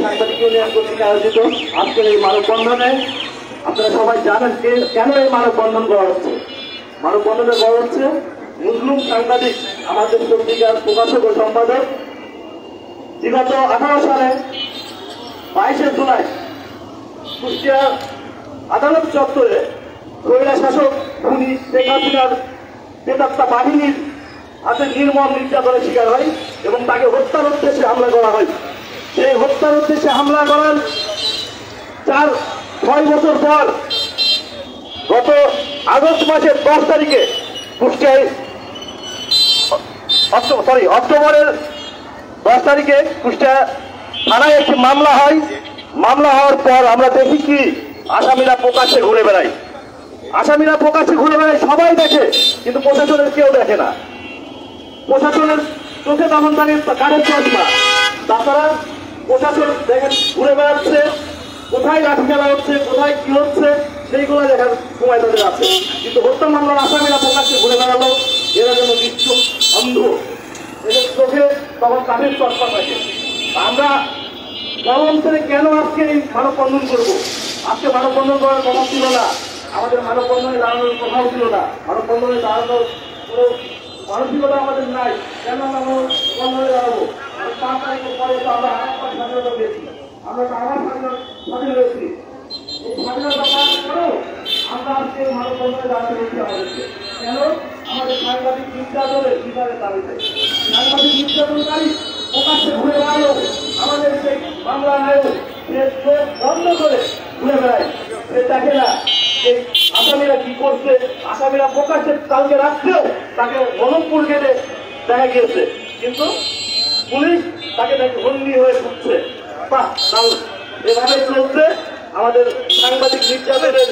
সাংবাদিক ইউনিয়ন কর্তৃক আয়োজিত আজকের এই মানববন্ধনে আপনারা সবাই জানেন কেন এই মানববন্ধন করা হচ্ছে। মানববন্ধনে করা হচ্ছে মুসলিম সাংবাদিক আমাদের পত্রিকার প্রকাশক ও সম্পাদক বিগত 18 সালে 22শে জুলাই কুষ্টিয়া আদালত চত্বরে কয়লা শাসক খুনি শেখ হাসিনার প্রেতাত্মা বাহিনীর হাতে নির্মম নির্যাতনের শিকার হয় এবং তাকে হত্যার উদ্দেশ্যে হামলা করা হয়। সেই হত্যার উদ্দেশ্যে হামলা করার 6 বছর পর গত আগস্ট মাসের 10 তারিখে কুষ্টিয়ায় অক্টোবরের 10 তারিখে কুষ্টিয়া থানায় একটি মামলা হয়। মামলা হওয়ার পর আমরা দেখি কি আসামিরা প্রকাশ্যে ঘুরে বেড়ায়। আসামিরা প্রকাশ্যে ঘুরে বেড়ায়, সবাই দেখে, কিন্তু প্রশাসনের কেউ দেখে না। প্রশাসনের চোখে তখন তাদের কাঠের চশমা। তাছাড়া প্রশাসন দেখেন ঘুরে বেড়াচ্ছে, কোথায় লাঠি খেলা হচ্ছে, কোথায় কি হচ্ছে সেইগুলো দেখার সময় তাদের আছে। কিন্তু হত্যা মামলার আসামিরা প্রকাশ্যে ঘুরে বেড়ালো, এরা যেন নিশ্চুপ অন্ধ, এদের চোখে তখন কাঠের চশমা থাকে। আমরা গণতন্ত্রে কেন আজকে এই মানববন্ধন করবো? আজকে মানববন্ধন করার কথা ছিল না, আমাদের মানববন্ধনে দাঁড়ানোর কথাও ছিল না, মানববন্ধনে দাঁড়ানোর কোনো মানসিকতা আমাদের নাই। কেন আমরা মানববন্ধনে দাঁড়াবো? 5 তারিখের পরে তো আমরা আবার স্বাধীনতা পেয়েছি, আমরা তো আবার স্বাধীন হয়েছি। এই স্বাধীনতা পাওয়ার পরেও আমরা আজকে মানববন্ধনে দাঁড়াতে হচ্ছে আমাদেরকে। কেন? আমাদের সাংবাদিক নির্যাতনের বিচারের দাবিতে। সাংবাদিক নির্যাতনকারী প্রকাশ্যে ঘুরে বেড়ালো, আমাদের সেই মামলা নায়ক সে চোখ বন্ধ করে ঘুরে বেড়ায়, সে দেখে না এই আসামিরা কি করছে। আসামিরা প্রকাশ্যে কালকে রাত্রেও তাকে মনপুর গেটে দেখা গিয়েছে, কিন্তু পুলিশ তাকে বন্দী হয়ে ঘুরছে। এভাবে চলছে আমাদের সাংবাদিক নির্যাতনের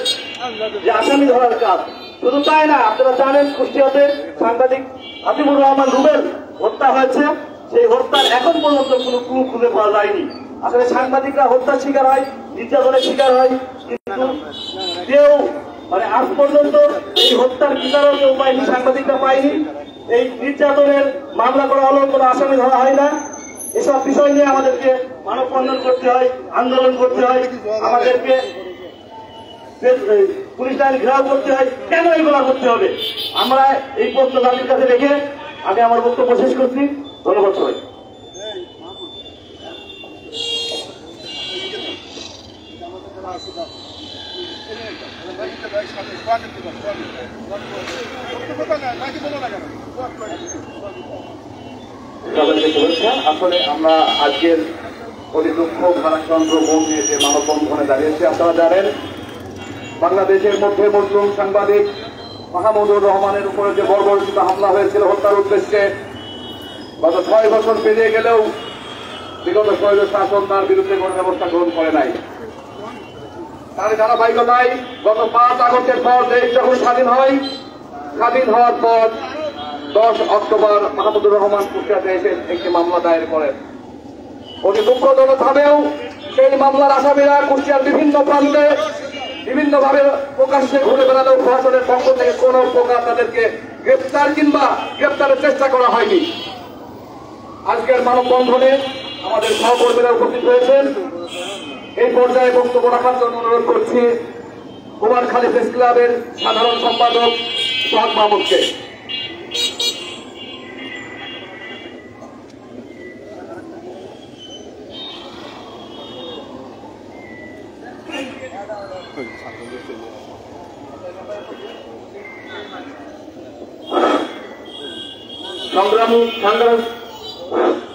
যে আসামি ধরার কাজ। শুধু তাই না, আপনারা জানেন কুষ্টিয়াতে সাংবাদিক হাতিমুর রহমান রুবেল হত্যা হয়েছে। সেই হত্যার এখন পর্যন্ত কোনো ক্লু খুঁজে পাওয়া যায়নি। আসলে সাংবাদিকরা হত্যার শিকার হয়, নির্যাতনের শিকার হয়, কিন্তু কেউ আজ পর্যন্ত এই হত্যার বিচারও কেউ পায়নি, সাংবাদিকরা পায়নি। এই নির্যাতনের মামলা করা হলেও কোনো আসামি ধরা হয় না। এসব বিষয় নিয়ে আমাদেরকে মানববন্ধন করতে হয়, আন্দোলন করতে হয়, আমাদেরকে পুলিশ লাইন ঘেরাও করতে হয়। কেন এগুলা করতে হবে? আমরা এই প্রশ্ন তাদের কাছে রেখে আমি আমার বক্তব্য শেষ করছি। ধন্যবাদ সবাই। আসলে আমরা আজকের অতি দুঃখ ভারাক্রান্ত মন নিয়ে যে মানববন্ধনে দাঁড়িয়েছি, আপনারা জানেন বাংলাদেশের মধ্যে মুসলিম সাংবাদিক মাহমুদুর রহমানের উপরে যে বর্বরচিত হামলা হয়েছিল হত্যার উদ্দেশ্যে গত 6 বছর পেরিয়ে গেলেও বিগত স্বৈর শাসন তার বিরুদ্ধে কোনো ব্যবস্থা গ্রহণ করে নাই। তার ধারাবাহিকতায় গত 5 আগস্টের পর দেশ যখন স্বাধীন হয়, স্বাধীন হওয়ার পর 10 অক্টোবর মাহমুদুর রহমান কুষ্টিয়াতে এসে একটি মামলা দায়ের করেন। অতি দুঃখজনকভাবেও সেই মামলার আসামিরা কুষ্টিয়ার বিভিন্ন প্রান্তে বিভিন্নভাবে প্রকাশ্যে ঘুরে বেড়ালেও প্রশাসনের পক্ষ থেকে কোন প্রকার তাদেরকে গ্রেপ্তার কিংবা গ্রেপ্তারের চেষ্টা করা হয়নি। আজকের মানববন্ধনে আমাদের সহকর্মীরা উপস্থিত হয়েছেন। এই পর্যায়ে বক্তব্য রাখার জন্য অনুরোধ করছি কুমারখালী প্রেস ক্লাবের সাধারণ সম্পাদক সোহাগ মাহমুদকে।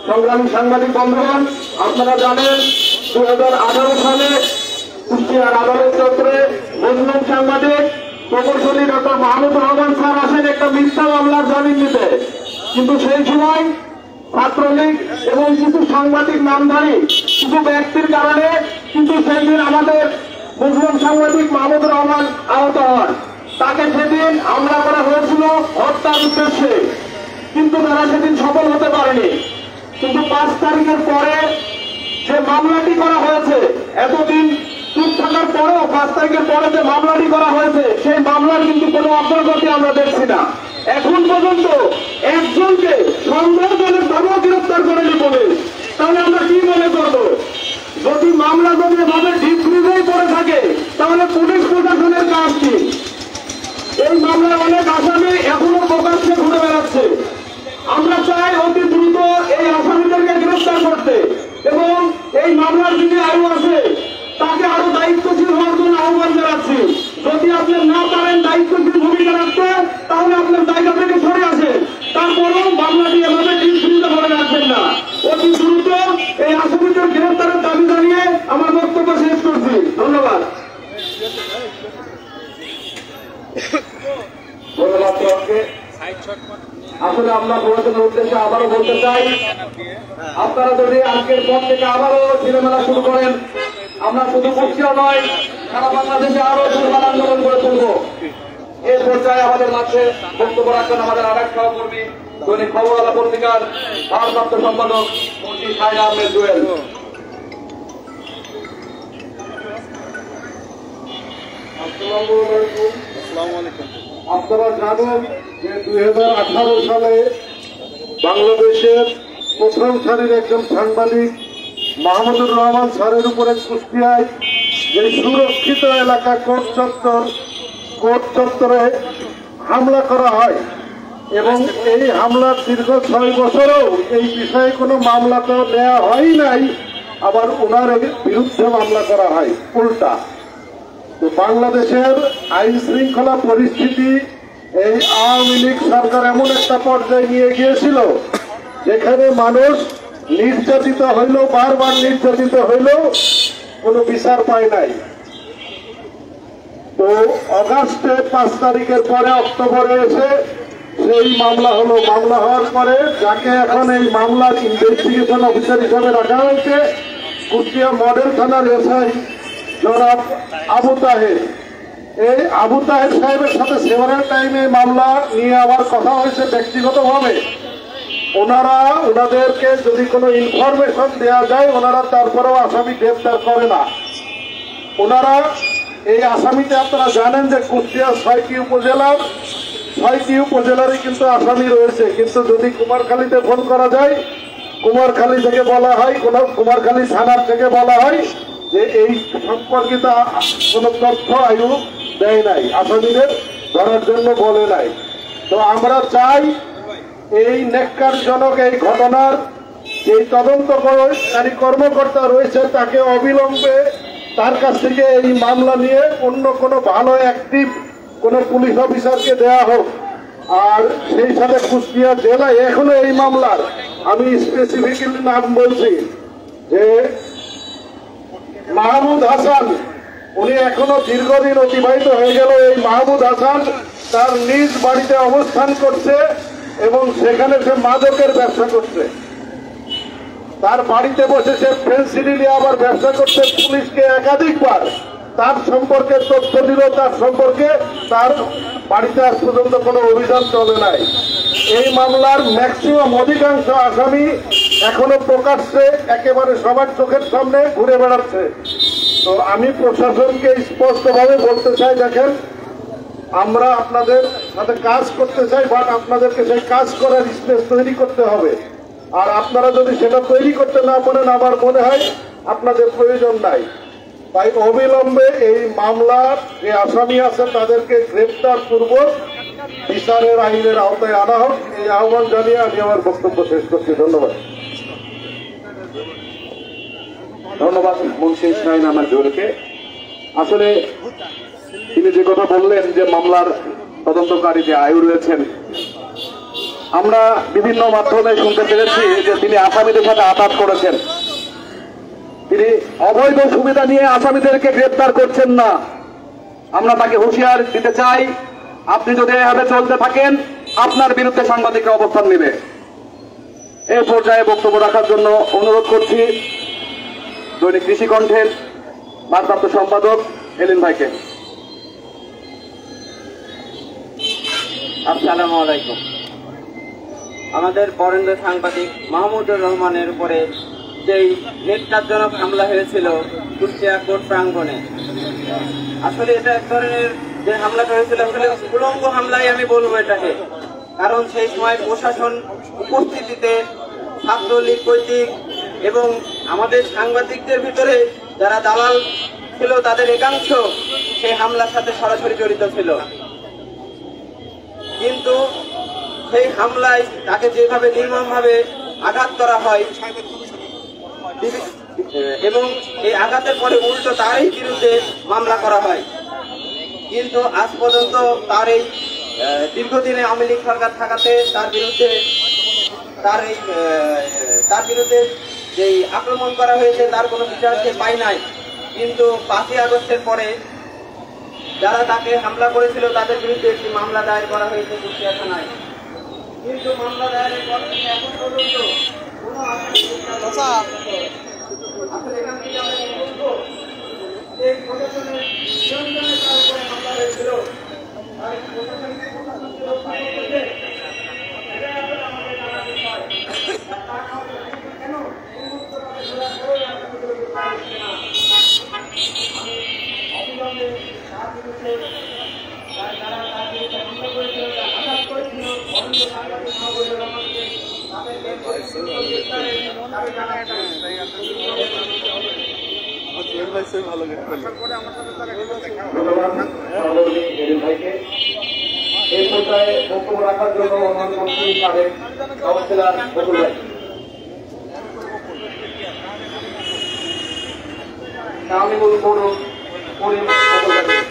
সংগ্রামী সাংবাদিক বন্ধুগণ, আপনারা জানেন 2018 সালে কুষ্টিয়ার আদালত চত্বরে মুসলিম সাংবাদিক প্রকৌশলী ডক্টর মাহমুদুর রহমান স্যার আসেন একটা মিথ্যা মামলার জামিন নিতে। কিন্তু সেই সময় ছাত্রলীগ এবং কিছু সাংবাদিক নামধারী কিছু ব্যক্তির কারণে কিন্তু সেই দিন আমাদের মুসলিম সাংবাদিক মাহমুদুর রহমান আহত হন। তাকে সেদিন হামলা করা হয়েছিল হত্যার উদ্দেশ্যে। কিন্তু তারা সেদিন সফল হতে পারেনি। কিন্তু 5 তারিখের পরে যে মামলাটি করা হয়েছে, এতদিন চুপ থাকার পরেও 5 তারিখের পরে যে মামলাটি করা হয়েছে, সেই মামলার কিন্তু কোনো অগ্রগতি আমরা দেখছি না। এখন পর্যন্ত একজনকে সন্দেহজনকভাবেও গ্রেফতার করেনি পুলিশ। তাহলে আমরা কি মনে করবো? যদি মামলা যদি এভাবে ডিপ ফ্রিজেই পড়ে থাকে, তাহলে পুলিশ প্রশাসনের কাজ কি? এই মামলার অনেক আসামি এখনো প্রকাশ্যে ঘুরে বেড়াচ্ছে। আমরা চাই অতি দ্রুত এই আসামিদেরকে গ্রেফতার করতে এবং এই মামলার যিনি আয়ু আছে তাকে আরো দায়িত্বশীল হওয়ার জন্য আহ্বান জানাচ্ছি। যদি আপনি না পারেন দায়িত্বশীল ভূমিকা রাখতে, তাহলে আপনার জায়গা থেকে সরে আসেন। তারপরেও মামলাটি এভাবে ডিসমিসে করে রাখবেন না। অতি দ্রুত এই আসামিদের গ্রেফতারের দাবি জানিয়ে আমার বক্তব্য শেষ করছি। ধন্যবাদ। আসলে আমরা প্রশাসনের উদ্দেশ্যে আবারও বলতে চাই, আপনারা যদি আজকের পর থেকে আবারও ছেলেমেলা শুরু করেন, আমরা শুধু কুষ্টিয়া নয় সারা বাংলাদেশে আরো দুর্বার আন্দোলন করে তুলব। এই পর্যায়ে আমাদের মাঝে বক্তব্য রাখবেন আমাদের আরেক সহকর্মী, দৈনিক খবরওয়ালা পত্রিকার ভারপ্রাপ্ত সম্পাদক মুন্সি শাহিন আহমেদ জুয়েল। আপনারা জানেন যে 2018 সালে বাংলাদেশের প্রথম সারির একজন সাংবাদিক মাহমুদুর রহমান স্যারের উপরে কুষ্টিয়ায় যে সুরক্ষিত এলাকা কোর্ট চত্বরে হামলা করা হয় এবং এই হামলার দীর্ঘ 6 বছরেও এই বিষয়ে কোনো মামলা তো নেওয়া হয় নাই, আবার ওনার বিরুদ্ধে মামলা করা হয় উল্টা। তো বাংলাদেশের আইন শৃঙ্খলা পরিস্থিতি এই আওয়ামী লীগ সরকার এমন একটা পর্যায়ে নিয়ে গিয়েছিল যেখানে মানুষ নির্যাতিত হইল, বারবার নির্যাতিত হইল, কোনো বিচার পায় নাই। তো অগাস্টে 5 তারিখের পরে অক্টোবরে এসে সেই মামলা হলো। মামলা হওয়ার পরে যাকে এখন এই মামলার ইনভেস্টিগেশন অফিসার হিসাবে রাখা হয়েছে কুষ্টিয়া মডেল থানার এসআই জনাব আবু তাহের। এই আবু তাহের সাহেবের সাথে সেভারেল টাইমে মামলা নিয়ে আমার কথা হয়েছে ব্যক্তিগতভাবে। ওনাদেরকে যদি কোনো ইনফরমেশন দেওয়া যায়, ওনারা তারপরেও আসামি গ্রেফতার করে না। ওনারা এই আসামিতে আপনারা জানেন যে কুষ্টিয়া 6টি উপজেলারই কিন্তু আসামি রয়েছে, কিন্তু যদি কুমারখালীতে ফোন করা যায়, কুমারখালী থেকে বলা হয়, কুমারখালী থানার থেকে বলা হয় যে এই সম্পর্কিত কোন তথ্য আয়ু দেয় নাই, আসামিদের ধরার জন্য বলে নাই। তো আমরা চাই এই নেককারজনক এই ঘটনার এই তদন্তকারী কর্মকর্তা রয়েছে তাকে অবিলম্বে তার কাছ থেকে এই মামলা নিয়ে অন্য কোনো ভালো অ্যাক্টিভ কোনো পুলিশ অফিসারকে দেয়া হোক। আর সেই সাথে কুষ্টিয়া জেলায় এখনো এই মামলার আমি স্পেসিফিক্যালি নাম বলছি যে মাহমুদ হাসান, উনি এখনো দীর্ঘদিন অতিবাহিত হয়ে গেল। এই মাহমুদ হাসান তার নিজ বাড়িতে অবস্থান করছে এবং সেখানে সে মাদকের ব্যবসা করছে। তার বাড়িতে বসে সে ফেন্সিডি নিয়ে আবার ব্যবসা করছে। পুলিশকে একাধিকবার তার সম্পর্কে তথ্য দিল, তার সম্পর্কে তার বাড়িতে আজ পর্যন্ত কোনো অভিযান চলে নাই। এই মামলার ম্যাক্সিমাম অধিকাংশ আসামি এখনো প্রকাশ্যে একেবারে সবার চোখের সামনে ঘুরে বেড়াচ্ছে। তো আমি প্রশাসনকে স্পষ্টভাবে বলতে চাই, দেখেন আমরা আপনাদের সাথে কাজ করতে চাই, বাট আপনাদেরকে সেই কাজ করার স্পেস তৈরি করতে হবে। আর আপনারা যদি সেটা তৈরি করতে না পারেন, আমার মনে হয় আপনাদের প্রয়োজন নাই। তাই অবিলম্বে এই মামলার যে আসামি আছে তাদেরকে গ্রেপ্তার পূর্বক বিচারের আইনের আওতায় আনা হোক, এই আহ্বান জানিয়ে আমি আমার বক্তব্য শেষ করছি। ধন্যবাদ। ধন্যবাদ মুন্সি শাহিন আহমেদ জুয়েলকে। আসলে তিনি যে কথা বললেন যে মামলার তদন্তকারী যে আয়ু রয়েছেন, আমরা বিভিন্ন মাধ্যমে শুনতে পেরেছি যে তিনি আসামিদের সাথে আঘাত করেছেন। তিনি অবৈধ সুবিধা নিয়ে আসামিদেরকে গ্রেপ্তার করছেন না। আমরা তাকে হুঁশিয়ার দিতে চাই, আপনি যদি এভাবে চলতে থাকেন আপনার বিরুদ্ধে সাংবাদিকরা অবস্থান নেবে। এই পর্যায়ে বক্তব্য রাখার জন্য অনুরোধ করছি দৈনিক কৃষি কণ্ঠের ভারপ্রাপ্ত সম্পাদক এলিন ভাইকে। আসসালামু আলাইকুম। আমাদের বরেন্দ্র সাংবাদিক মাহমুদুর রহমানের উপরে যেই নির্যাতনজনক হামলা হয়েছিল কুষ্টিয়া কোর্ট প্রাঙ্গণে। আসলে এটা এক ধরনের যে হামলাটা হয়েছিল আসলে উলঙ্গ হামলাই আমি বলবো এটাকে, কারণ সেই সময় প্রশাসন উপস্থিতিতে ছাত্রলীগ কর্তৃক এবং আমাদের সাংবাদিকদের ভিতরে যারা দালাল ছিল তাদের একাংশ সেই হামলার সাথে সরাসরি জড়িত ছিল। কিন্তু সেই হামলায় তাকে যেভাবে নির্মমভাবে আঘাত করা হয় এবং এই আঘাতের পরে উল্টো তারই বিরুদ্ধে মামলা করা হয়, কিন্তু আজ পর্যন্ত তার এই দীর্ঘদিনে আওয়ামী লীগ সরকার থাকাতে তার বিরুদ্ধে যেই আক্রমণ করা হয়েছে তার কোনো বিচার সে পায় নাই। কিন্তু 5ই আগস্টের পরে যারা তাকে হামলা করেছিল তাদের বিরুদ্ধে একটি মামলা দায়ের করা হয়েছে কুষ্টিয়া থানায়, কিন্তু মামলা দায়েরের পর থেকে এখন পর্যন্ত কোনো আসলে এখান থেকে আমরা কি বলবো, যে প্রশাসনের নিয়ন্ত্রণের তার উপরে হামলা হয়েছিল, আর প্রশাসনকে এটা আসলে আমাদের জানা বিষয়। কেন উন্মুক্তভাবে ঘোরা করেও আপনাদের অবিলম্বে তার বিরুদ্ধে যারা তার বিরুদ্ধে হামলা করেছিল, আঘাত করেছিল বরেন্দ্র সাংবাদিক মাহমুদুর রহমানকে তাদেরকে এই পর্যায়ে বক্তব্য রাখার জন্য অনুরোধ করছি সাবেক কাউন্সিলর বকুল ভাই। আমি বলবো করিম বকুল ভাই।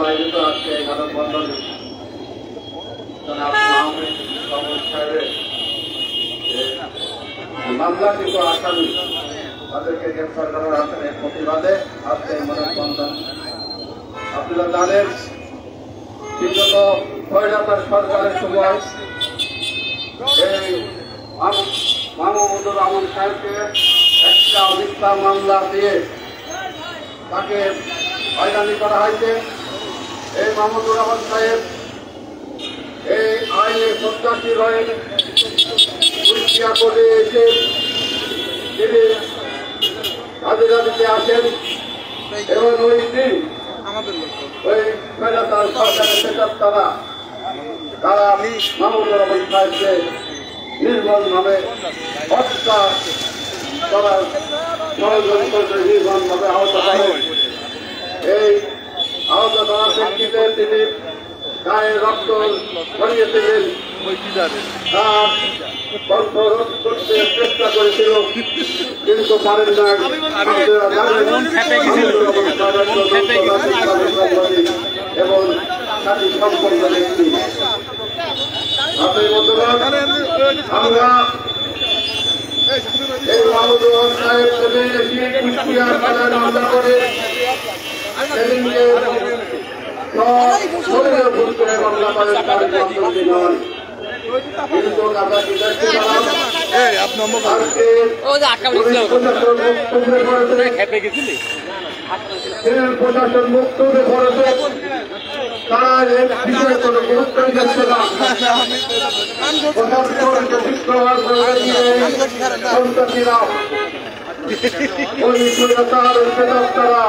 আয়োজিত আজকে মানববন্ধন মামলাকৃত আসামি তাদেরকে গ্রেফতার করার আসলে প্রতিবাদে আজকে মানববন্ধন। আপনারা জানেন বিগত স্বৈরাচার সরকারের সময় এই মাহমুদুর রহমান সাহেবকে একটা মিথ্যা মামলা দিয়ে তাকে হয়রানি করা হয়েছে। এই মাহমুদুর রহমান সাহেব এই আইনে সত্যাসী রয়েন কুষ্টিয়া করে এসে তিনি হাজিরা দিতে আসেন এবং ওই দিন ওই স্বৈরাচার সরকারের প্রেতাত্মারা তারা মাহমুদুর রহমান সাহেবকে নির্মমভাবে হত্যা করার ষড়যন্ত্র নির্মমভাবে আহত করেন। এই আহত করার প্রেক্ষিতে তিনি গায়ে রক্ত ছড়িয়েছিলেন, তার কণ্ঠরোধ করতে চেষ্টা করেছিল কিন্তু পারেন না। এবং সাথী সম্পন্ন ব্যক্তি আমরা এই মাহমুদুর রহমান সাহেব কুষ্টিয়া থানায় মামলা করে সেদিনকে শরীরে ভুল করে মামলা করেন, তার জন্মটি নয়। কিন্তু প্রশাসন বক্তব্যে করেছে তারা এর বিষয়ে কোনো গুরুত্ব দিচ্ছে না। সন্ত্রাসীরা ওই তারা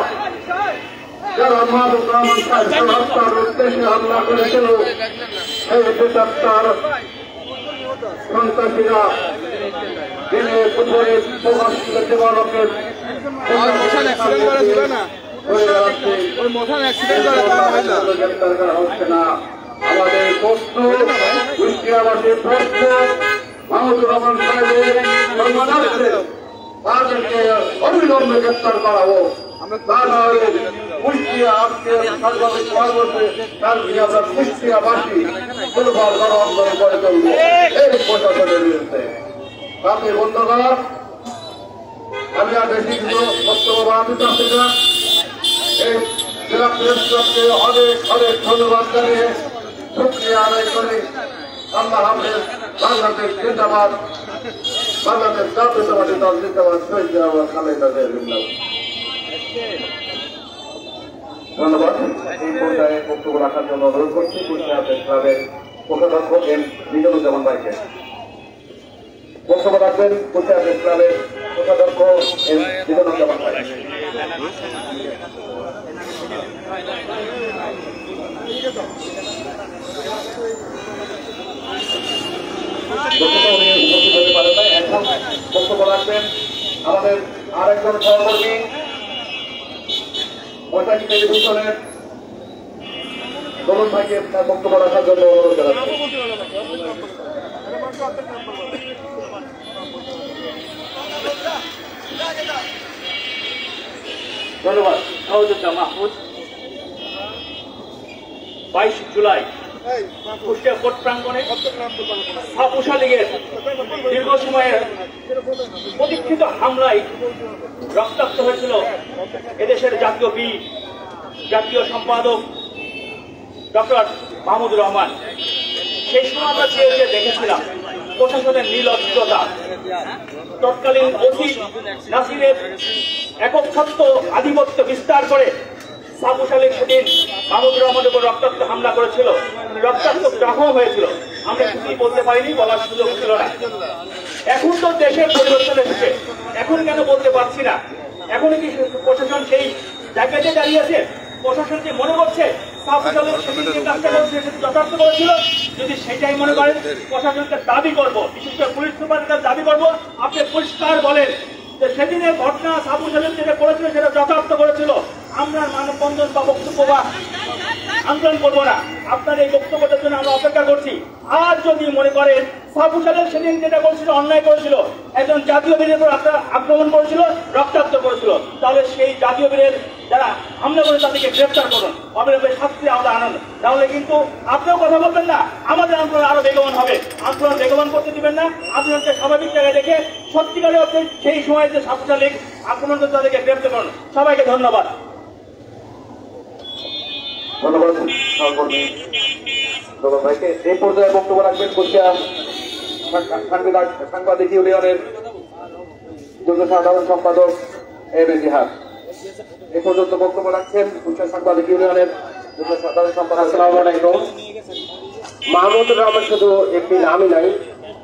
যারা মাহমুদুর রহমান সাহেবকে হত্যার উদ্দেশ্যে হামলা করেছিল সেই প্রেতাত্মার সন্ত্রাসীরা দিনে দুপুরে জীবনকের গ্রেপ্তার করা হচ্ছে না। আমাদের প্রশ্ন, কুষ্টিয়াবাসীর প্রশ্ন, মাহমুদুর রহমান সাহেবের সম্মানার্থে তাদেরকে অবিলম্বে গ্রেপ্তার করা হোক। তা নয় কুষ্টিয়া আজকে সাংবাদিক মহাবর্ষে তার আমরা কুষ্টিয়াবাসী দুর্বল গণ আন্দোলন করে চলব এই প্রশাসনের বিরুদ্ধে। তাতে বন্ধুগণ আমি আর বেশি কিছু বক্তব্য বাড়াতে চাচ্ছি না। এই জেলা প্রেস ক্লাবকে অনেক অনেক ধন্যবাদ জানিয়ে শুকরিয়া আদায় করি। আল্লাহ হাফেজ। বাংলাদেশ জিন্দাবাদ, বাংলাদেশ জাতীয়তাবাদী দল জিন্দাবাদ, শহীদ খালেদা জিয়া জিন্দাবাদ। ধন্যবাদ। এই পর্যায়ে বক্তব্য রাখার জন্য অনুরোধ করছি কুষ্টিয়া প্রেস ক্লাবের কোষাধ্যক্ষ এম মিজানুজ্জামান ভাইকে। বক্তব্য রাখবেন কুষ্টিয়া প্রেস ক্লাবের কোষাধ্যক্ষ এম মিজানুজ্জামান ভাই। এখন বক্তব্য রাখবেন আমাদের আরেকজন সহকর্মী বৈশাখী টেলিভিশনের তরুণ ভাইকে তার বক্তব্য রাখার জন্য অনুরোধ জানাচ্ছি। ধন্যবাদ সহযোদ্ধা মাহমুদ। 22 জুলাই কুষ্টিয়া কোর্ট প্রাঙ্গণে ছাপুষা লীগের দীর্ঘ সময়ের প্রতীক্ষিত হামলায় রক্তাক্ত হয়েছিল এদেশের জাতীয় বীর, জাতীয় সম্পাদক ডক্টর মাহমুদুর রহমান। সেই সময় আমরা চেয়ে দেখেছিলাম প্রশাসনের নির্লজ্জতা, তৎকালীন ওসি নাসিরের একচ্ছত্ব আধিপত্য বিস্তার করে ছাপুষা লীগ সেদিন মাহমুদুর রহমানের উপর রক্তাক্ত হামলা করেছিল, রক্তাক্ত দাহ হয়েছিল। আমরা কিছুই বলতে পারিনি, বলার সুযোগ ছিল না। এখন তো দেশের পরিবর্তন এসেছে, এখন কেন বলতে পারছি না? এখন কি প্রশাসন সেই জায়গাতে দাঁড়িয়েছে? প্রশাসন কি মনে করছে ছাপুষা লীগ সেদিন যে কাজটা করেছে সেটা যথার্থ করেছিল? যদি সেটাই মনে করেন, প্রশাসনকে দাবি করবো, বিশেষ করে পুলিশ সুপারের দাবি করবো, আপনি পরিষ্কার বলেন যে সেদিনের ঘটনা ছাপুষা লীগ যেটা করেছিল সেটা যথার্থ করেছিল। আমরা মানববন্ধন বা বক্তব্য বা আন্দোলন করবো না, আপনার এই বক্তব্যটার জন্য আমরা অপেক্ষা করছি। আর যদি মনে করেন ছাপুষা লীগ সেদিন যেটা করেছিল অন্যায় করেছিল, একজন জাতীয় বীরের উপর আক্রমণ করেছিল, রক্তাক্ত করেছিল, তাহলে সেই জাতীয় বীরের যারা হামলা করে তাদেরকে গ্রেফতার করুন, অবিলম্বে শাস্তি আওতা আনুন। তাহলে কিন্তু আপনিও কথা বলবেন না, আমাদের আন্দোলন আরো বেগবান হবে। আন্দোলন বেগবান করতে দিবেন না, আন্দোলনকে স্বাভাবিক জায়গায় দেখে সত্যিকারে সেই সময় যে ছাপুষা লীগ আক্রমণ করে তাদেরকে গ্রেফতার করুন। সবাইকে ধন্যবাদ। ধন্যবাদ সহকর্মী তরুণ ভাইকে। এই পর্যায়ে বক্তব্য রাখবেন কুষ্টিয়া সাংবাদিক ইউনিয়নের যুগ্ম সাধারণ সম্পাদক এম এ জিহাদ। এ পর্যন্ত বক্তব্য রাখছেন কুষ্টিয়া সাংবাদিক ইউনিয়নের যুগ্ম সাধারণ সম্পাদক। আসসালামু আলাইকুম। মাহমুদুর রহমান শুধু একটি নামই নাই,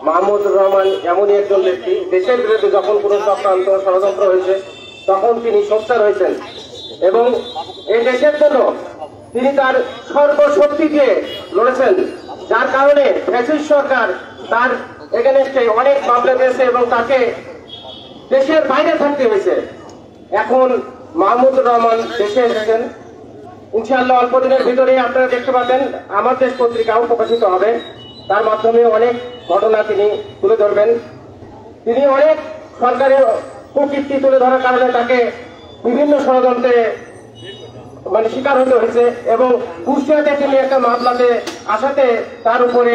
মাহমুদুর রহমান এমনই একজন ব্যক্তি, দেশের বিরুদ্ধে যখন কোনো চক্রান্ত ষড়যন্ত্র হয়েছে তখন তিনি সোচ্চার হয়েছেন এবং এই দেশের জন্য তিনি তার সর্বশক্তি দিয়ে লড়েছেন, যার কারণে ফ্যাসিস্ট সরকার তার এগেনস্টে অনেক মামলা দিয়েছে এবং তাকে দেশের বাইরে থাকতে হয়েছে। এখন মাহমুদুর রহমান দেশে এসেছেন, ইনশাআল্লাহ অল্প দিনের ভিতরে আপনারা দেখতে পাবেন আমার দেশ পত্রিকাও প্রকাশিত হবে, তার মাধ্যমে অনেক ঘটনা তিনি তুলে ধরবেন। তিনি অনেক সরকারের কুকীর্তি তুলে ধরার কারণে তাকে বিভিন্ন ষড়যন্ত্রে শিকার হতে হয়েছে এবং কুষ্টিয়াতে তিনি একটা মামলাতে আসাতে তার উপরে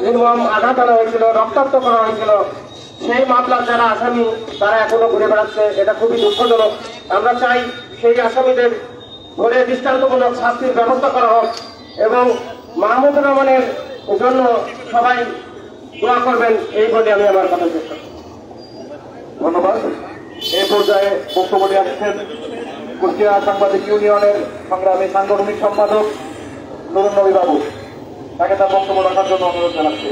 নির্মম আঘাত আনা হয়েছিল, রক্তাক্ত করা হয়েছিল। সেই মামলার যারা আসামি তারা এখনো ঘুরে বেড়াচ্ছে, এটা খুবই দুঃখজনক। আমরা চাই সেই আসামিদের ধরে দৃষ্টান্তমূলক শাস্তির ব্যবস্থা করা হোক এবং মাহমুদুর রহমানের জন্য সবাই দোয়া করবেন, এই বলে আমি আমার কথা শেষ করছি। ধন্যবাদ। এই পর্যায়ে বক্তব্য নিয়ে আসছেন কুষ্টিয়া সাংবাদিক ইউনিয়নের সংগ্রামী সাংগঠনিক সম্পাদক নুরুন নবী বাবু। তাকে তার বক্তব্য রাখার জন্য অনুরোধ জানাচ্ছি।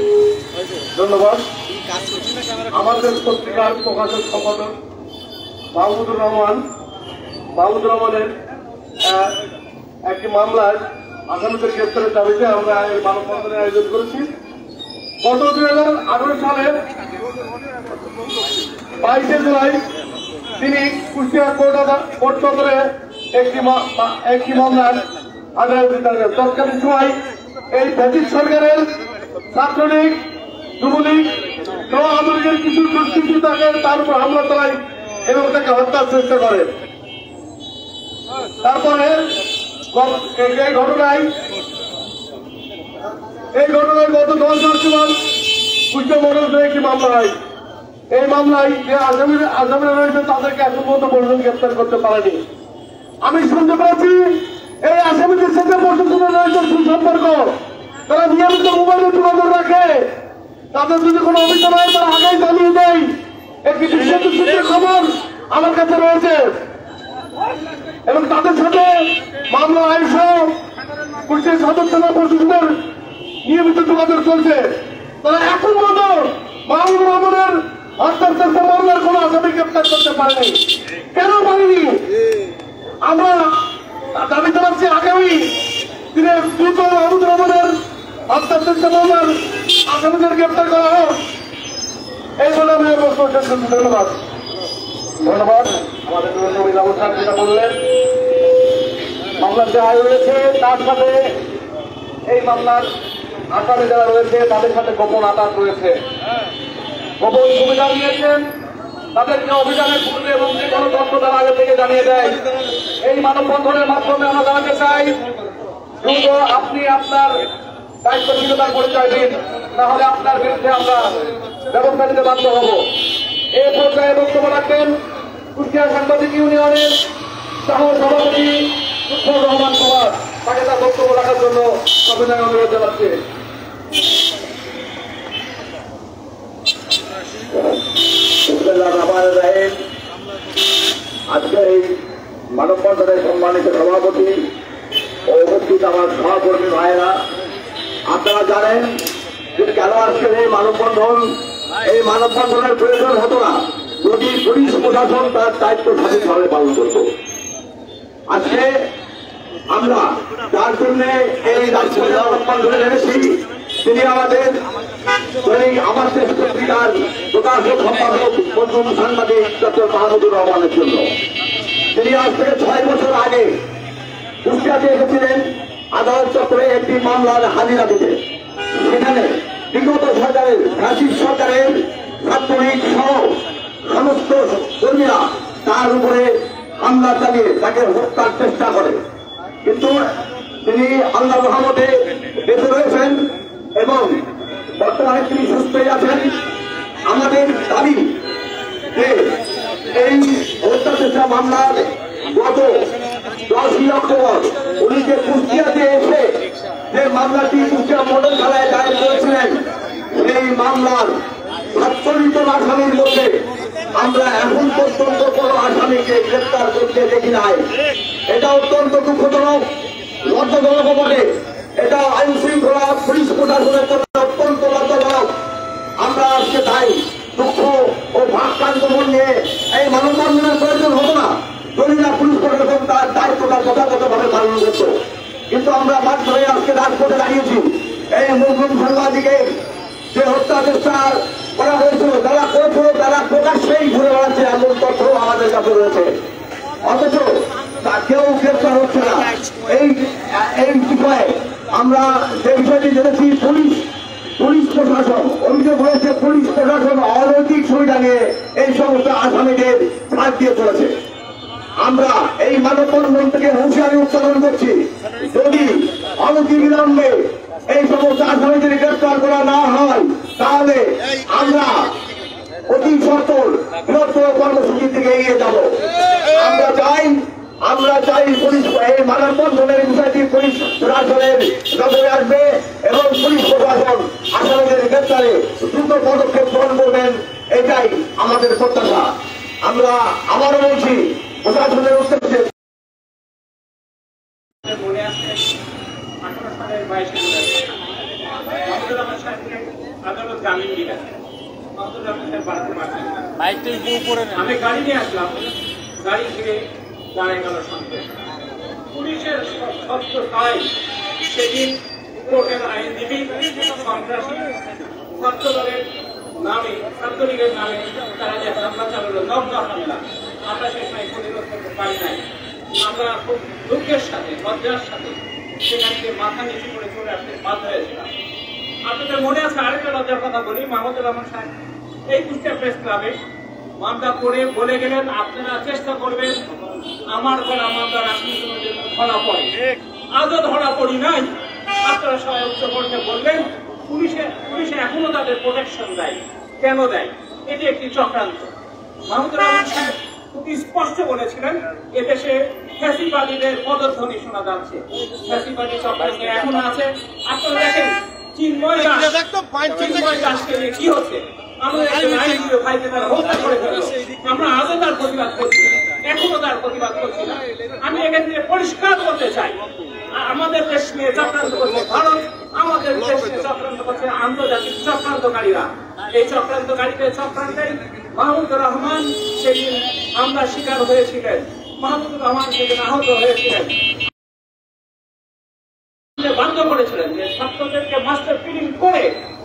ধন্যবাদ। আমাদের পত্রিকার প্রকাশক সম্পাদক মাহমুদুর রহমানের একটি মামলায় আসামিদের গ্রেপ্তারের দাবিতে আমরা এই মানববন্ধনের আয়োজন করেছি। গত 2018 সালের 22শে জুলাই তিনি কুষ্টিয়া কোর্ট চত্বরে একটি মামলার তৎকালীন সময় এই ফ্যাসিস্ট সরকারের ছাত্রলীগ, যুবলীগ সহ আওয়ামী লীগের কিছু দুষ্কৃতী তাকে তার উপর হামলা চালায় এবং তাকে হত্যার চেষ্টা করে। তারপরে এই ঘটনায় গত 10 মার্চ কুষ্টিয়া মডেল একটি মামলা হয়। এই মামলায় যে আসামিরা রয়েছে তাদেরকে এখন পর্যন্ত গ্রেপ্তার করতে পারেনি। আমি শুনতে পাচ্ছি এই আসামিদের সাথে প্রশাসনের রয়েছে সুসম্পর্ক, তারা নিয়মিত মোবাইলে যোগাযোগ রাখে, তাদের যদি কোনো অভিযোগ হয় তারা আগেই জানিয়ে দেয়। একটি বিশ্বসূত্রের খবর আমার কাছে রয়েছে। এবং তাদের সাথে মামলা আইন কুষ্টিয়া সদর থানা প্রশাসনের নিয়মিত যোগাযোগ চলছে। তারা এখন পর্যন্ত মাহমুদুর রহমানের হত্যার চেষ্টা মামলার কোন আসামি গ্রেপ্তার করতে পারেনি। কেন পারেনি? আমরা দাবি জানাচ্ছি আগামী দিনে দ্রুত মাহমুদুর রহমানের হত্যার চেষ্টা মামলার আসামিদের গ্রেপ্তার করা হোক, এই বলে আমি ধন্যবাদ। ধন্যবাদ আমাদের নবীন অবস্থান যেটা বললেন, মামলার যে আয় রয়েছে তার সাথে এই মামলার আসামি যারা রয়েছে তাদের সাথে গোপন আঘাত রয়েছে, গোপন সুবিধা নিয়েছেন, তাদেরকে অভিযানের পূর্বে এবং যে কোনো তথ্য তারা আগে থেকে জানিয়ে দেয়। এই মানববন্ধনের মাধ্যমে আমরা জানাতে চাই, দ্রুত আপনি আপনার দায়িত্বশীলতার পরিচয় দিন, তাহলে আপনার বিরুদ্ধে আমরা ব্যবস্থা নিতে বাধ্য হব। এই পর্যায়ে বক্তব্য রাখবেন কুষ্টিয়া সাংবাদিক ইউনিয়নের সহ সভাপতি লুৎফর রহমান কুমার, তাকে তার বক্তব্য রাখার জন্য সবিনয় অনুরোধ জানাচ্ছি। আজকে এই মানববন্ধনের সম্মানিত সভাপতি ও উপস্থিত আমার সহকর্মী ভাইয়েরা, আপনারা জানেন যে কেন আজকের এই মানববন্ধন, এই মানববন্ধনের প্রয়োজন হতো না যদি পুলিশ প্রশাসন তার দায়িত্ব সঠিকভাবে পালন করত। আজকে আমরা যার জন্য এই মানববন্ধনে এনেছি তিনি আমাদের দৈনিক আমার দেশ পত্রিকার প্রকাশক সম্পাদক প্রথম সাংবাদিক ডক্টর মাহমুদুর রহমানের জন্য। তিনি আজ থেকে 6 বছর আগে কুষ্টিয়াতে এসেছিলেন আদালত চক্রে একটি মামলার হাজিরা দিতে। সেখানে বিগত সরকারের ফ্যাসিস্ট সরকারের ছাত্রলীগ সহ সমস্ত কর্মীরা তার উপরে হামলা চালিয়ে তাকে হত্যার চেষ্টা করে, কিন্তু তিনি আল্লাহ রহমতে বেঁচে রয়েছেন এবং বর্তমানে তিনি সুস্থই আছেন। আমাদের দাবি যে এই হত্যা চেষ্টা মামলার গত 10ই অক্টোবর উনি যে কুষ্টিয়াতে এসে যে মামলাটি কুষ্টিয়া মডেল থানায় দায়ের করেছিলেন, সেই মামলার 47 জন আসামির মধ্যে আমরা এখন পর্যন্ত কোন আসামিকে গ্রেপ্তার করতে দেখি নাই। এটা অত্যন্ত দুঃখজনক, লজ্জাজনক বটে। এটা আইন শৃঙ্খলা পুলিশ প্রশাসনের জন্য অত্যন্ত লজ্জাজনক। আমরা আজকে তাই দুঃখ ও ভাক্রান্ত মন নিয়ে এই মানববন্ধনের প্রয়োজন হতো না যদি না পুলিশ প্রশাসন তার দায়িত্বটা যথাযথভাবে পালন করত। কিন্তু আমরা বাধ্য হয়ে আজকে রাজপথে দাঁড়িয়েছি। এই মুসলিম সাংবাদিকের যে হত্যা চেষ্টা করা হয়েছিল, যারা করেছিল তারা প্রকাশ্যেই ঘুরে বেড়াচ্ছে এমন তথ্য আমাদের কাছে রয়েছে, অথচ তা কেউ গ্রেপ্তার হচ্ছে না। এই বিষয়ে আমরা যে বিষয়টি জেনেছি, পুলিশ প্রশাসন অভিযোগ হয়েছে পুলিশ প্রশাসন অনৈতিক সুবিধা নিয়ে এই সমস্ত আসামিদের ছাড় দিয়ে চলেছে। আমরা এই মানববন্ধন থেকে হুঁশিয়ারি উচ্চারণ করছি, যদি অনতিবিলম্বে এই সমস্ত আসামিদের গ্রেপ্তার করা না হয় তাহলে আমরা অতি সত্তর বৃহত্তর কর্মসূচির দিকে এগিয়ে যাব। আমরা চাই পুলিশ এই মানববন্ধনের বিষয়টি পুলিশ প্রশাসনের নজরে আসবে এবং পুলিশ প্রশাসন আসামিদের গ্রেপ্তারে দ্রুত পদক্ষেপ গ্রহণ করবেন, এটাই আমাদের প্রত্যাশা। আমরা আবারও বলছি প্রশাসনের উদ্দেশ্যে মনে আছে 18 সালের 22 আদালত জামিন দিলেন, আমি গাড়ি নিয়ে আসলাম, গাড়ি ঘিরে দাঁড়িয়ে গেল সন্দেহ। পুলিশের সত্যতাই সেদিন কোর্টের আইনজীবী সন্ত্রাসী ছাত্রদলের নামে ছাত্রলীগের নামে তারা যে হামলা চালালো, লগ্ন হামলা, আমরা সেখানে প্রতিরোধ করতে পারি নাই। আমরা খুব দুঃখের সাথে লজ্জার সাথে সেখান থেকে মাথা নিচু করে চলে আসতে বাধ্য হয়েছিলাম। আপনাদের মনে আছে আরেকটা লজ্জার কথা বলি, মাহমুদুর রহমান সাহেব এই কুষ্টিয়া প্রেস ক্লাবে মামলা করে বলে গেলেন আপনারা চেষ্টা করবেন আমার গলা মামলা রাজনীতির জন্য ধরা পড়ে। আজও ধরা পড়ি নাই। আপনারা সবাই উচ্চ কণ্ঠে বললেন পুলিশে এখনো তাদের প্রোটেকশন দেয়। কেন দেয়? এটি একটি চক্রান্ত। মাহমুদুর রহমান সাহেব খুব স্পষ্ট বলেছিলেন এদেশে ফ্যাসিবাদীদের পদধ্বনি শোনা যাচ্ছে, ফ্যাসিবাদী চক্রান্ত এখনো আছে। আপনারা দেখেন চিন্ময় দাসকে নিয়ে কি হচ্ছে, আমাদের ভাইকে তারা হত্যা করে ফেলল, আমরা আজও তার প্রতিবাদ করছি। এখনো তার প্রতিবাদ করছি না। আমি এখানে পরিষ্কার করতে চাই, আমাদের দেশ নিয়ে চক্রান্ত করছে ভারত, আমাদের দেশ নিয়ে চক্রান্ত করছে আন্তর্জাতিক চক্রান্তকারীরা। এই চক্রান্তে মাহমুদুর রহমান সেদিন হামলার শিকার হয়েছিলেন, মাহমুদুর রহমান সেদিন আহত হয়েছিলেন, বাধ্য করেছিলেন যে ছাত্রদেরকে মাস্টার ফিলিং করে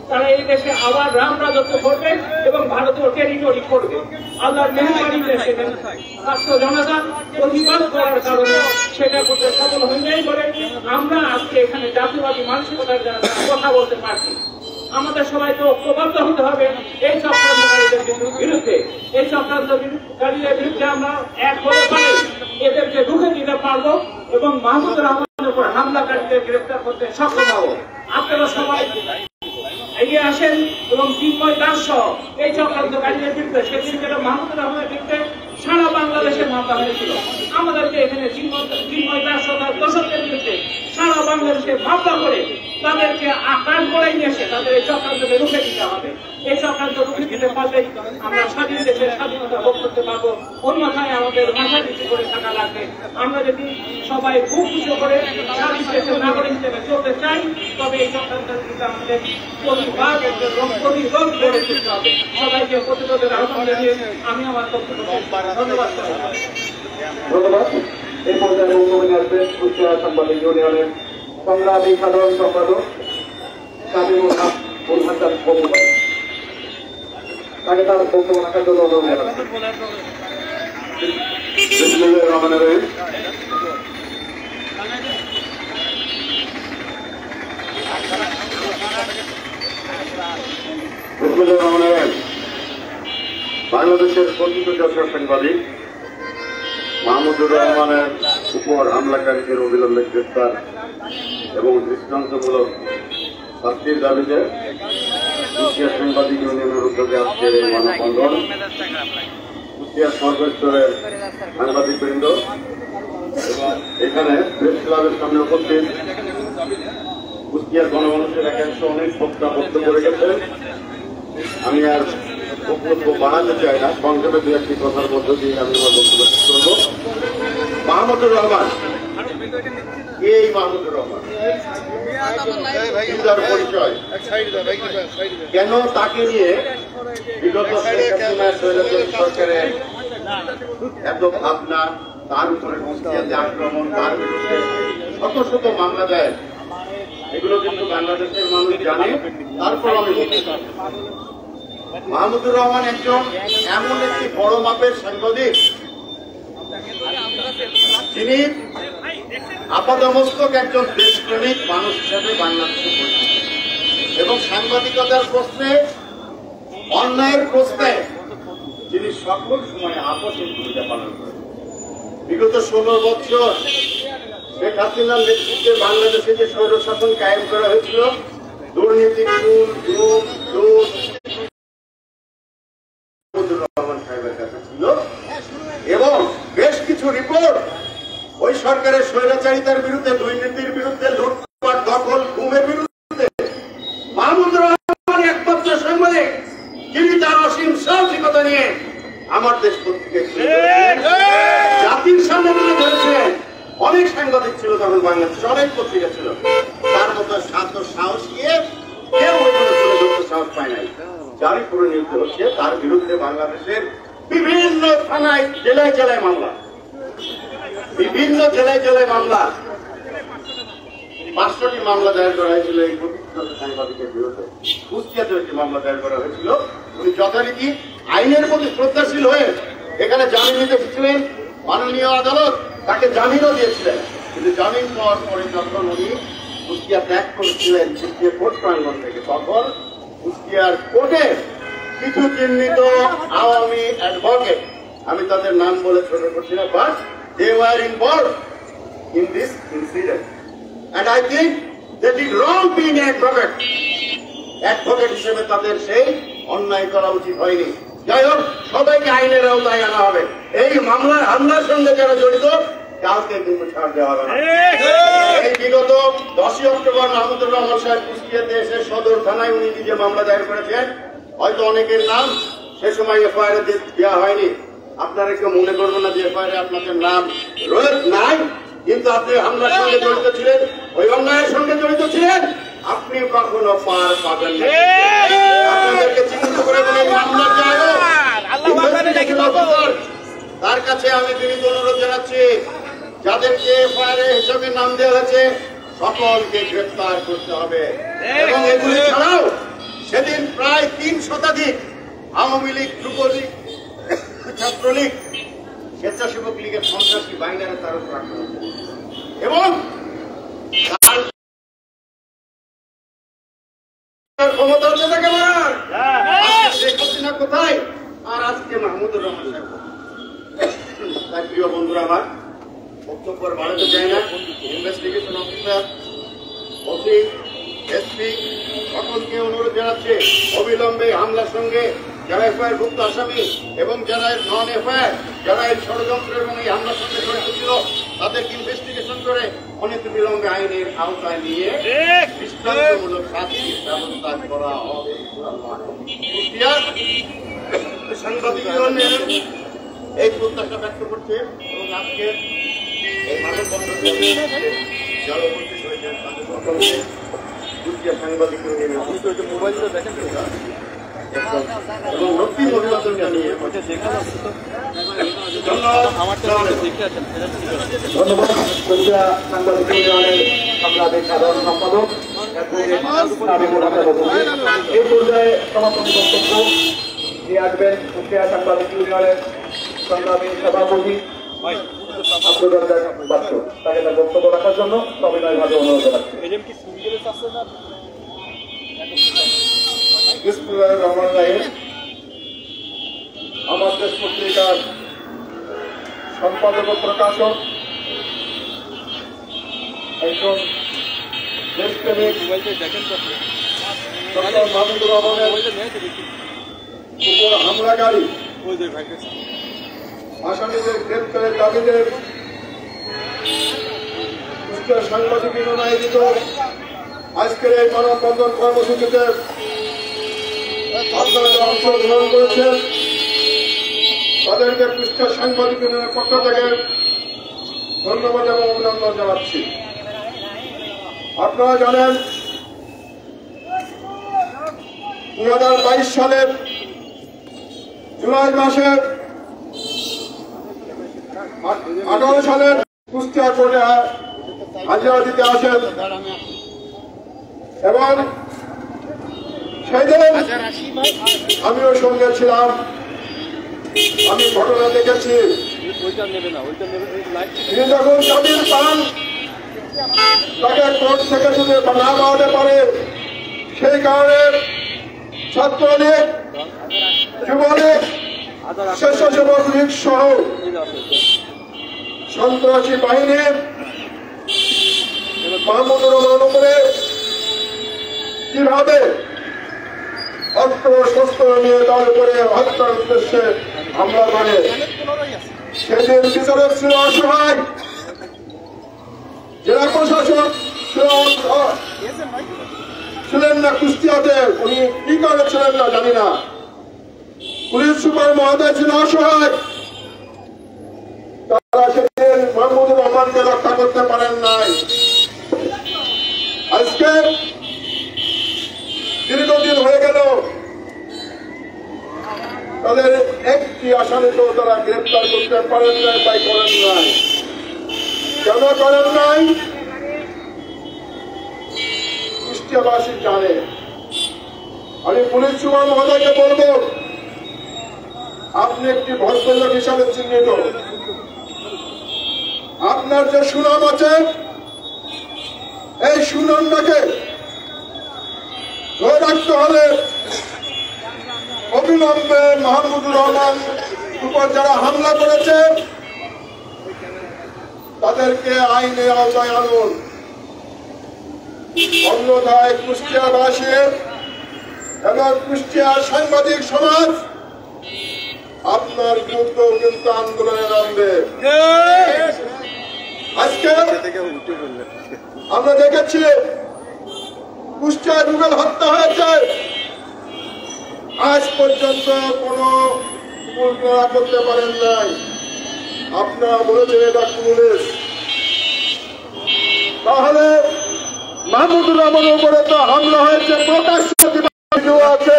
তারা এই দেশে আবার রাম রাজত্ব করবে এবং ভারতীয় টেরিটরি করবে। আল্লাহর মেহরবানিতে সেখানে ছাত্র জনতা প্রতিবাদ করার কারণে সেটা করতে সফল হয়নি বলে আমরা আজকে এখানে জাতীয়বাদী মানসিকতার যারা কথা বলতে পারছি। আমাদের সবাইকে ঐক্যবদ্ধ হতে হবে এই চক্রান্তকারীদের বিরুদ্ধে। এই চক্রান্তকারীদের বিরুদ্ধে আমরা এক হতে পারি, এদেরকে রুখে দিতে পারবো এবং মাহমুদুর রহমানের উপর হামলাকারীদের গ্রেফতার করতে সক্ষম হবো। আপনারা সবাই এগিয়ে আসেন এবং চিন্ময় দাস সহ এই চক্রান্তকারীদের বিরুদ্ধে, সেদিন যেটা মাহমুদুর রহমানের বিরুদ্ধে সারা বাংলাদেশে মামলা হয়েছিল, আমাদেরকে এখানে চিন্ময় দাস সহ তার দর্শকদের বিরুদ্ধে সারা বাংলাদেশে মামলা করে তাদেরকে আকার করে নিয়ে এসে তাদের এই চক্রান্তকে রুখে দিতে হবে। এই চক্রান্ত রুখে দিতে পারলে আমরা স্বাধীন দেশের স্বাধীনতা ভোগ করতে পারবো। অন্যথায় আমাদের মাথা নিচু করে থাকা লাগবে। আমরা যদি সবাই খুব কিছু করে স্বাধীন দেশের নাগরিক হিসেবে চলতে চাই, তবে এই চক্রান্তের বিরুদ্ধে আমাদের প্রতিবাদ প্রতিরোধ গড়ে তুলতে হবে। সবাইকে প্রতিরোধের আহ্বান জানিয়ে আমি আমার বক্তব্য ধন্যবাদ। ধন্যবাদ। এই পর্যায়ে বক্তব্য আসবেন কুষ্টিয়া সাংবাদিক ইউনিয়নের সংগ্রামী সাধারণ সম্পাদক শামীমুল হক বুরহান বক্তব্য। তাকে তার বক্তব্য রাখার জন্য অনুরোধ জানাচ্ছি। বিসমিল্লাহির রহমানির রহিম। বিসমিল্লাহির রহমানির রহিম। বাংলাদেশের কথিত জাতীয় সাংবাদিক মাহমুদুর রহমানের উপর হামলাকারীদের অবিলম্বে গ্রেফতার এবং দৃষ্টান্তমূলক শাস্তির দাবিতে কুষ্টিয়া সাংবাদিক ইউনিয়নের উদ্যোগে আজকের এই মানববন্ধন। কুষ্টিয়ার সর্বস্তরের সাংবাদিকবৃন্দ এবং এখানে প্রেস ক্লাবের সামনে উপস্থিত কুষ্টিয়ার গণমানুষের একাংশ অনেক বক্তব্য করে গেছে। আমি আর বক্তব্য বাড়াতে চাই না, সংক্ষেপে দু একটি কথার মধ্য দিয়ে আমি আমার বক্তব্য শেষ করব। মাহমুদুর রহমান, এই মাহমুদুর রহমান তার পরিচয় কেন, তাকে নিয়ে বিগত সরকারের এত ভাবনা, তার উপরে আক্রমণ, তার বিরুদ্ধে শত শত মামলা দেয়, এগুলো কিন্তু বাংলাদেশের মানুষ জানে। তারপর আমি মাহমুদুর রহমান একজন এমন একটি বড় মাপের সাংবাদিক যিনি আপাদমস্তক একজন দেশপ্রেমিক মানুষ হিসেবে বাংলাদেশে পরিচিত এবং সাংবাদিকতার প্রশ্নে, অন্যায়ের প্রশ্নে যিনি সকল সময় আপোষের ভূমিকা পালন করেন। বিগত 16 বছর শেখ হাসিনার নেতৃত্বে বাংলাদেশে যে স্বৈরশাসন কায়েম করা হয়েছিল, দুর্নীতির রহমান সাহেবের কাছে ছিল এবং বেশ কিছু রিপোর্ট ওই সরকারের স্বৈরাচারিতার বিরুদ্ধে, দুর্নীতির বিরুদ্ধে, লুটপাট, দখল, গুমের বিরুদ্ধে মাহমুদুর রহমান একমাত্র সাংবাদিক যিনি তার অসীম সাহসিকতা নিয়ে আমার দেশ পত্রিকায় জাতির সামনে তুলে ধরেছিলেন। অনেক সাংবাদিক ছিল তখন বাংলাদেশে, অনেক পত্রিকা ছিল, তার মতো সাহস নিয়ে কেউ ওইগুলো তুলে ধরতে সাহস পায় নাই। জারি করে নিতে হচ্ছে তার বিরুদ্ধে বাংলাদেশের বিভিন্ন থানায়, জেলায় জেলায় মামলা, বিভিন্ন জেলায় জেলায় মামলা। 500টি মামলা দায়ের করা হয়েছিল এই প্রতিষ্ঠিত সাংবাদিকের বিরুদ্ধে। কুষ্টিয়াতে একটি মামলা দায়ের করা হয়েছিল। উনি যথারীতি আইনের প্রতি শ্রদ্ধাশীল হয়ে এখানে জামিন নিতে এসেছিলেন। মাননীয় আদালত তাকে জামিনও দিয়েছিলেন, কিন্তু জামিন পাওয়ার পরে যখন উনি কুষ্টিয়া ত্যাগ করেছিলেন কুষ্টিয়া কোর্ট প্রাঙ্গণ থেকে, তখন কুষ্টিয়ার কোর্টে কিছু চিহ্নিত আওয়ামী অ্যাডভোকেট, আমি তাদের নাম বলে ছোট করছি না, but they were involved in this incident and I think they did wrong being advocate হিসেবে তাদের সেই অন্যায় করা উচিত হয়নি। যাই হোক, সবাইকে আইনের আওতায় আনা হবে। এই হামলার সঙ্গে যারা জড়িত কাউকে কিন্তু ছাড় দেওয়া হবে না। এই বিগত 10ই অক্টোবর মাহমুদুর রহমান সাহেব কুষ্টিয়াতে এসে সদর থানায় উনি নিজে মামলা দায়ের করেছেন। হয়তো অনেকের নাম সে সময় এফআইআর দেওয়া হয়নি, আপনারা কেউ মনে করবেন না যে এফআইআরে আপনাদের নাম রয়েছে নাই, কিন্তু আপনি হামলার সঙ্গে জড়িত ছিলেন, ওই অন্যায়ের সঙ্গে জড়িত ছিলেন, আপনি কখনো পার পাবেন না। আপনাদেরকে চিহ্নিত করে মামলার তার কাছে আমি বিনীত অনুরোধ জানাচ্ছি, যাদেরকে এফআইআর হিসাবে নাম দেওয়া হয়েছে সকলকে গ্রেফতার করতে হবে। এবং এগুলি ছাড়াও সেদিন প্রায় 3 শতাধিক আওয়ামী লীগ, যুবলীগ, ছাত্রলীগ, স্বেচ্ছাসেবক লীগের সন্ত্রাসী বাহিনীরা তার উপর আক্রমণ এবং ক্ষমতা হচ্ছে তাকে মারার। শেখ হাসিনা কোথায় আর আজকে মাহমুদুর রহমান সাহেব। তাই প্রিয় বন্ধুরা, আমার বক্তব্য বাড়াতে চাই না। ইনভেস্টিগেশন অফিসার, ওসি, এসপি সকলকে অনুরোধ জানাচ্ছে অবিলম্বে হামলার সঙ্গে যারা এফআইআর ভুক্ত আসামি এবং যারা নন এফআইআর, যারা এই ষড়যন্ত্র এবং এই হামলার সঙ্গে জড়িত ছিল তাদেরকে ইনভেস্টিগেশন করে অনতিবিলম্বে আইনের আওতায় নিয়ে দৃষ্টান্তমূলক শাস্তির ব্যবস্থা করা হবে। সাংবাদিক ইউনিয়ন এই প্রত্যাশা ব্যক্ত করছে এবং আজকে এই মানববন্ধনে যারা উপস্থিত হয়েছেন তাদের সকলকে সাংবাদিক ইউনিয়নের এবং নতুন অভিবাদন জানিয়ে ধন্যবাদ। সাংবাদিক ইউনিয়নের বাংলাদেশ সাধারণ সম্পাদক এই পর্যায়ে সমাপনী বক্তব্য নিয়ে আসবেন কুষ্টিয়া সাংবাদিক ইউনিয়নের সংগ্রামী সভাপতি আব্দুল রাজ্জাক বাচ্চু। তাকে তার বক্তব্য রাখার জন্য সবিনয়ভাবে অনুরোধ জানাচ্ছি। বিসমিল্লাহির রহমানির রহিম। আমার দেশ পত্রিকার সম্পাদক ও প্রকাশক, একজন দেশপ্রেমিক ডক্টর মাহমুদুর রহমানের উপর হামলাকারী আসামিদের গ্রেপ্তারের দাবিতে কুষ্টিয়া সাংবাদিক ইউনিয়ন আয়োজিত আজকের এই মানববন্ধন কর্মসূচিতে আপনারা অংশগ্রহণ করেছেন তাদেরকে কুষ্টিয়া সাংবাদিক ইউনিয়নের পক্ষ থেকে ধন্যবাদ এবং অভিনন্দন জানাচ্ছি। আপনারা জানেন 2022 সালের জুলাই মাসের 18 সালের কুষ্টিয়া কোর্টে হাজিরা দিতে আসেন এবং সেদিন আমিও সঙ্গে ছিলাম। আমি ঘটনা দেখেছি। তিনি যখন জামিন পান তাকে কোর্ট থেকে যদি না পাওয়াতে পারে সেই কারণে ছাত্রলীগ, যুবলীগ, স্বেচ্ছাসেবক লীগ সহ সন্ত্রাসী বাহিনীর মাহমুদুর রহমান উপরে কিভাবে অস্ত্র শস্ত্র নিয়ে তার উপরে হত্যার উদ্দেশ্যে হামলা করে সেদিন বিচারক ছিল অসহায়, জেলা প্রশাসক ছিলেন না কুষ্টিয়াতে, উনি কি করেছিলেন না জানি না, পুলিশ সুপার মহোদয় ছিল অসহায়, তারা সেদিন মাহমুদুর রহমানকে রক্ষা করতে পারেন নাই। আজকে দীর্ঘদিন হয়ে গেল তাদের একটি আসামিকেও তারা গ্রেপ্তার করতে পারেন নাই, তাই করেন নাই। কেন করেন নাই কুষ্টিয়াবাসী জানে। আমি পুলিশ সুপার মহোদয়কে বলব, আপনি একটি ভদ্রলোক হিসাবে চিহ্নিত, আপনার যে সুনাম আছে এই সুনামটাকে ধরে রাখতে হলে অবিলম্বে মাহমুদুর রহমান উপর যারা হামলা করেছে তাদেরকে আইনের আওতায় আনুন, অন্যথায় কুষ্টিয়াবাসী এবং কুষ্টিয়ার সাংবাদিক সমাজ আপনার বিরুদ্ধেও কিন্তু আন্দোলনে নামবে। আজকে আমরা দেখেছি কুষ্টিয়ায় রুবেল হত্যা হয়েছে, আজ পর্যন্ত কোন আপনারা করতে পারেন নাই। আপনারা বলেছেন এটা পুলিশ, তাহলে মাহমুদুর রহমানের উপরে তো হামলা হয়েছে, প্রকাশ্য আছে,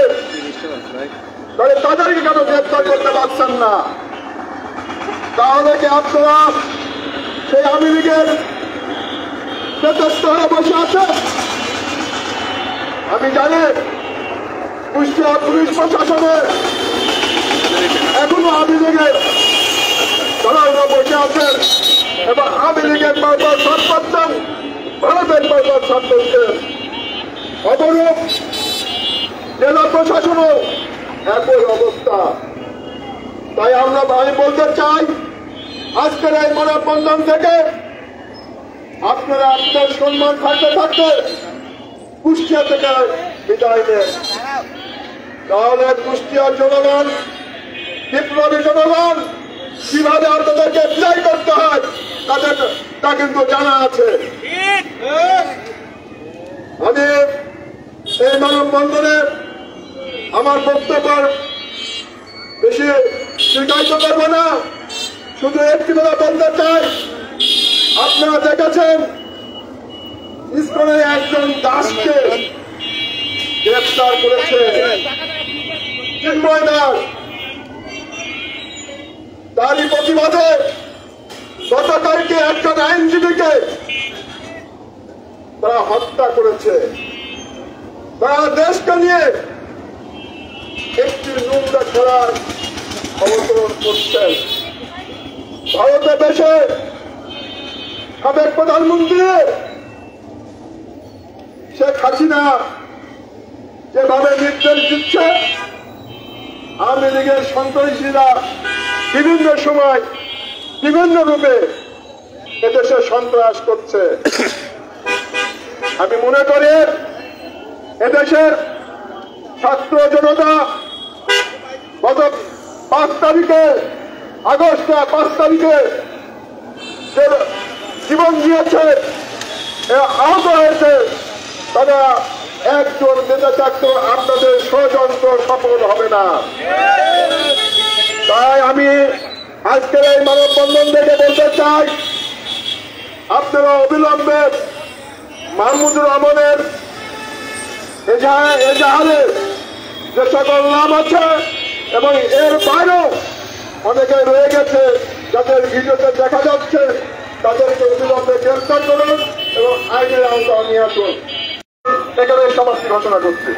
তাহলে তাদেরকে কেন গ্রেপ্তার করতে পারছেন না? তাহলে কি আপনারা সেই আওয়ামী লীগের নেতৃত্ব হয়ে বসে আছেন? আমি জানি কুষ্টিয়া পুলিশ প্রশাসনের এখনো আওয়ামী লীগের দলালরা বসে আছেন এবং আওয়ামী লীগের বারবার সাথ পাচ্ছেন, ভারতের বারবার সাথ পাচ্ছেন। অবরূপ জেলা প্রশাসনও একই অবস্থা। তাই আমি বলতে চাই, আজকের এই মানববন্ধন থেকে আপনারা আপনার সম্মান থাকতে থাকতে কুষ্টিয়া থেকে বিদায় নেন। তাহলে কুষ্টিয়ার জনগণ, বিপ্লবী জনগণ কিভাবে আপনাদেরকে বিদায় করতে হয় তা কিন্তু জানা আছে। আমি এই মানববন্ধনে আমার বক্তব্য বেশি দীর্ঘায়িত করব না, শুধু একটি কথা বলতে চাই। আপনারা দেখেছেন ইসকনের একজন দাসকে গ্রেপ্তার করেছে, চিন্ময় দাস। তারই প্রতিবাদে গতকালকে একজন আইনজীবীকে তারা হত্যা করেছে। তারা দেশকে নিয়ে একটি নোংরা খেলার অবতরণ করছেন। ভারতের দেশে সাবেক প্রধানমন্ত্রী শেখ হাসিনা যেভাবে নির্দেশ দিচ্ছে, আওয়ামী লীগের সন্ত্রাসীরা বিভিন্ন সময় বিভিন্ন রূপে এদেশে সন্ত্রাস করছে। আমি মনে করি এদেশের ছাত্র জনতা গত 5 তারিখে, আগস্টের 5 তারিখে জীবন দিয়েছে, আহত হয়েছে, তারা একজন নেতা থাকতো আপনাদের ষড়যন্ত্র সফল হবে না। তাই আমি আজকের এই মানববন্ধন থেকে বলতে চাই, আপনারা অবিলম্বে মাহমুদুর রহমানের এজাহারে যে সকল নাম আছে এবং এর বাইরেও অনেকে রয়ে গেছে যাদের ভিডিওতে দেখা যাচ্ছে, তাদেরকে অবিলম্বে গ্রেফতার করুন এবং আইনের আওতায় নিয়ে আসুন। এখানে সমাপ্তি ঘোষণা করছি।